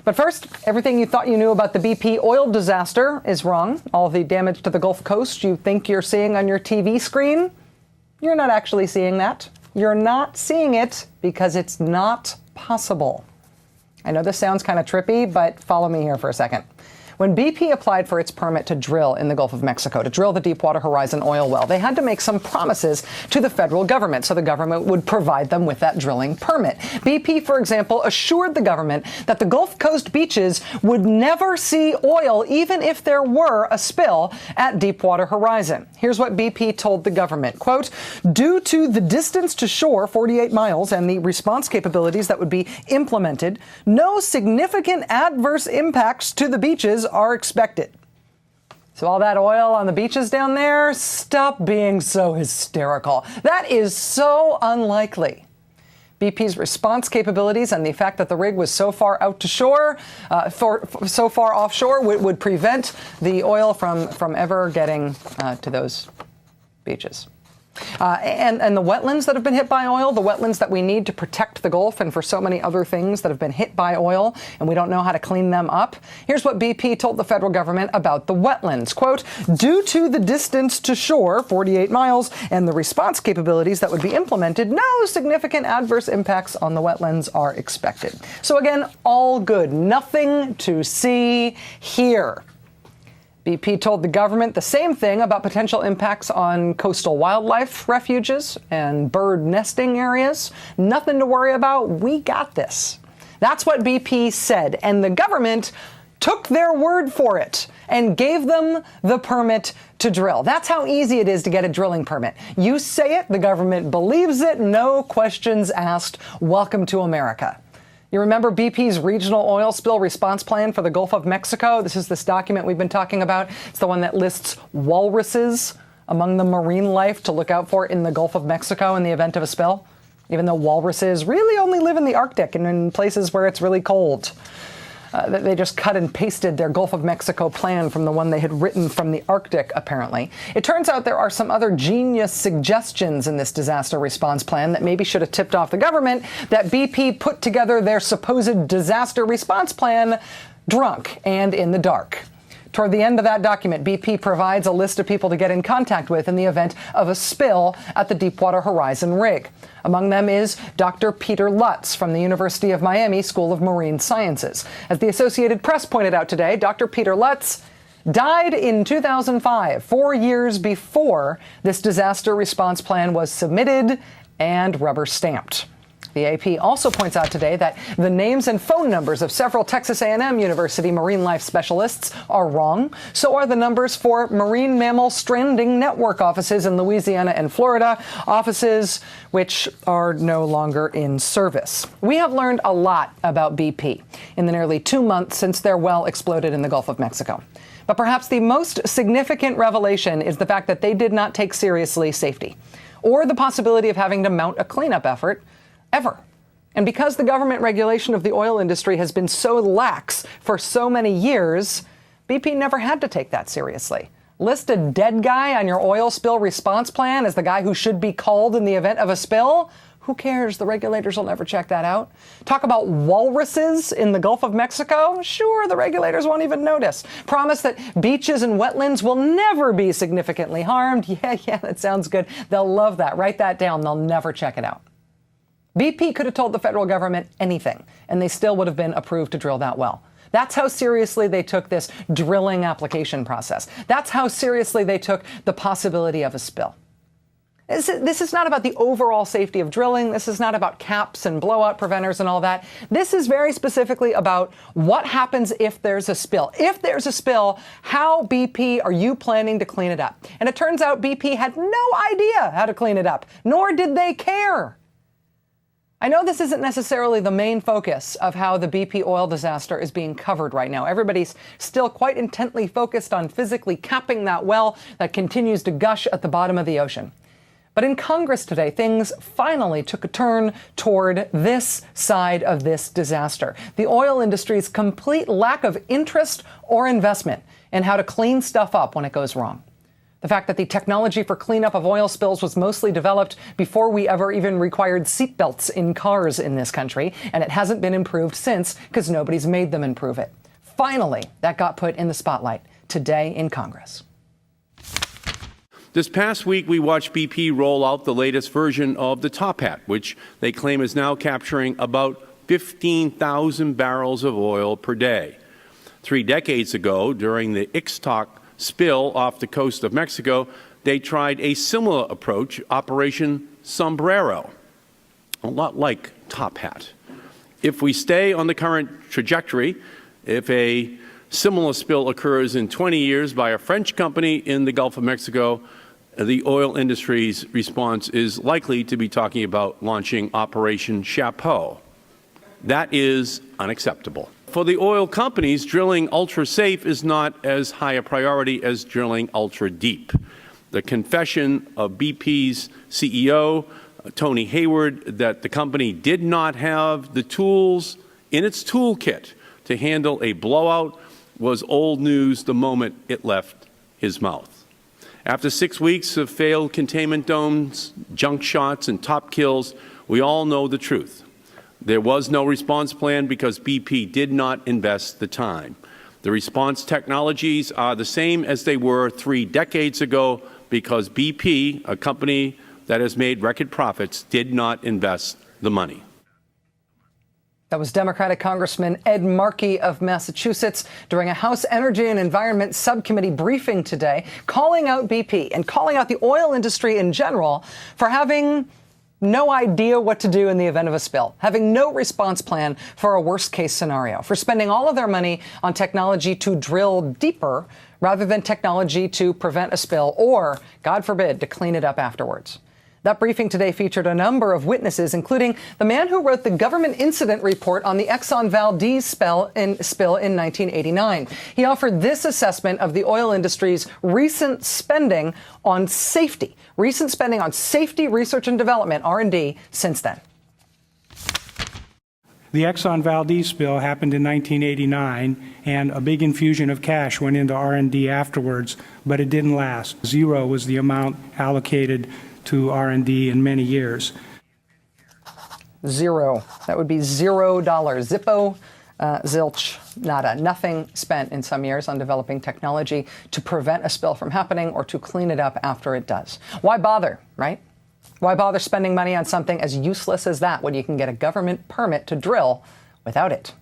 But first, everything you thought you knew about the BP oil disaster is wrong. All the damage to the Gulf Coast you think you're seeing on your TV screen, you're not actually seeing that. You're not seeing it because it's not possible. I know this sounds kind of trippy, but follow me here for a second. When BP applied for its permit to drill in the Gulf of Mexico, to drill the Deepwater Horizon oil well, they had to make some promises to the federal government so the government would provide them with that drilling permit. BP, for example, assured the government that the Gulf Coast beaches would never see oil even if there were a spill at Deepwater Horizon. Here's what BP told the government, quote, "Due to the distance to shore, 48 miles, and the response capabilities that would be implemented, no significant adverse impacts to the beaches are expected." So all that oil on the beaches down there, stop being so hysterical. That is so unlikely. BP's response capabilities and the fact that the rig was so far out to shore, so far offshore, would prevent the oil from ever getting to those beaches. And the wetlands that have been hit by oil, the wetlands that we need to protect the Gulf and for so many other things that have been hit by oil, and we don't know how to clean them up. Here's what BP told the federal government about the wetlands. Quote, "Due to the distance to shore, 48 miles, and the response capabilities that would be implemented, no significant adverse impacts on the wetlands are expected." So again, all good. Nothing to see here. BP told the government the same thing about potential impacts on coastal wildlife refuges and bird nesting areas. Nothing to worry about. We got this. That's what BP said, and the government took their word for it and gave them the permit to drill. That's how easy it is to get a drilling permit. You say it, the government believes it, no questions asked. Welcome to America. You remember BP's regional oil spill response plan for the Gulf of Mexico? This is this document we've been talking about. It's the one that lists walruses among the marine life to look out for in the Gulf of Mexico in the event of a spill, even though walruses really only live in the Arctic and in places where it's really cold. They just cut and pasted their Gulf of Mexico plan from the one they had written from the Arctic, apparently. It turns out there are some other genius suggestions in this disaster response plan that maybe should have tipped off the government that BP put together their supposed disaster response plan drunk and in the dark. Toward the end of that document, BP provides a list of people to get in contact with in the event of a spill at the Deepwater Horizon rig. Among them is Dr. Peter Lutz from the University of Miami School of Marine Sciences. As the Associated Press pointed out today, Dr. Peter Lutz died in 2005, 4 years before this disaster response plan was submitted and rubber stamped. The AP also points out today that the names and phone numbers of several Texas A&M University marine life specialists are wrong. So are the numbers for marine mammal stranding network offices in Louisiana and Florida, offices which are no longer in service. We have learned a lot about BP in the nearly 2 months since their well exploded in the Gulf of Mexico. But perhaps the most significant revelation is the fact that they did not take seriously safety or the possibility of having to mount a cleanup effort ever. And because the government regulation of the oil industry has been so lax for so many years, BP never had to take that seriously. List a dead guy on your oil spill response plan as the guy who should be called in the event of a spill? Who cares? The regulators will never check that out. Talk about walruses in the Gulf of Mexico? Sure, the regulators won't even notice. Promise that beaches and wetlands will never be significantly harmed? Yeah, that sounds good. They'll love that. Write that down. They'll never check it out. BP could have told the federal government anything, and they still would have been approved to drill that well. That's how seriously they took this drilling application process. That's how seriously they took the possibility of a spill. This is not about the overall safety of drilling. This is not about caps and blowout preventers and all that. This is very specifically about what happens if there's a spill. If there's a spill, how, BP, are you planning to clean it up? And it turns out BP had no idea how to clean it up, nor did they care. I know this isn't necessarily the main focus of how the BP oil disaster is being covered right now. Everybody's still quite intently focused on physically capping that well that continues to gush at the bottom of the ocean. But in Congress today, things finally took a turn toward this side of this disaster. The oil industry's complete lack of interest or investment in how to clean stuff up when it goes wrong. The fact that the technology for cleanup of oil spills was mostly developed before we ever even required seatbelts in cars in this country, and it hasn't been improved since because nobody's made them improve it. Finally, that got put in the spotlight today in Congress. This past week, we watched BP roll out the latest version of the Top Hat, which they claim is now capturing about 15,000 barrels of oil per day. 3 decades ago, during the Ixtoc spill off the coast of Mexico, they tried a similar approach, Operation Sombrero, a lot like Top Hat. If we stay on the current trajectory, if a similar spill occurs in 20 years by a French company in the Gulf of Mexico, the oil industry's response is likely to be talking about launching Operation Chapeau. That is unacceptable. For the oil companies, drilling ultra-safe is not as high a priority as drilling ultra-deep. The confession of BP's CEO, Tony Hayward, that the company did not have the tools in its toolkit to handle a blowout was old news the moment it left his mouth. After 6 weeks of failed containment domes, junk shots, and top kills, we all know the truth. There was no response plan because BP did not invest the time. The response technologies are the same as they were 3 decades ago because BP, a company that has made record profits, did not invest the money. That was Democratic Congressman Ed Markey of Massachusetts during a House Energy and Environment Subcommittee briefing today, calling out BP and calling out the oil industry in general for having no idea what to do in the event of a spill, having no response plan for a worst-case scenario, for spending all of their money on technology to drill deeper rather than technology to prevent a spill or, God forbid, to clean it up afterwards. That briefing today featured a number of witnesses, including the man who wrote the government incident report on the Exxon Valdez spill in 1989. He offered this assessment of the oil industry's recent spending on safety, research and development, R&D, since then. The Exxon Valdez spill happened in 1989, and a big infusion of cash went into R&D afterwards, but it didn't last. Zero was the amount allocated to R&D in many years. Zero. That would be $0. Zippo, zilch, nada. Nothing spent in some years on developing technology to prevent a spill from happening or to clean it up after it does. Why bother, right? Why bother spending money on something as useless as that when you can get a government permit to drill without it?